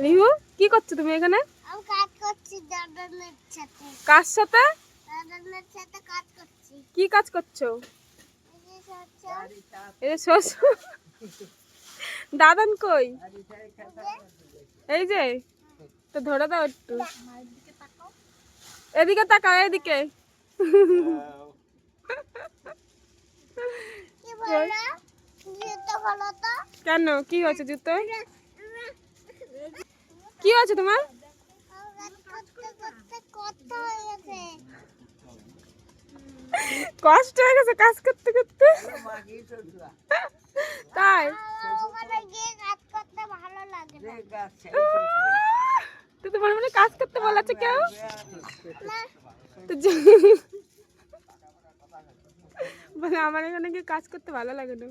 রিহু কি করছো তুমি এখানে? আমি কাজ করছি দাদানের সাথে। কার সাথে? দাদানের সাথে কাজ করছি। কি কাজ করছো? এই যে শ্বশুর। দাদান কই? এই যে তো ধরে দাও একটু। এদিকে তাকাও, এদিকে। কি বলো? জুতো বলো তো। কেন কি হয়েছে জুতো? কি হয়েছে তোমার? কষ্ট হয়ে গেছে কাজ করতে করতে। তাই তো তোমার মনে কাজ করতে বলেছে কেউ? বলে আমার এখানে কি কাজ করতে ভালো লাগে না।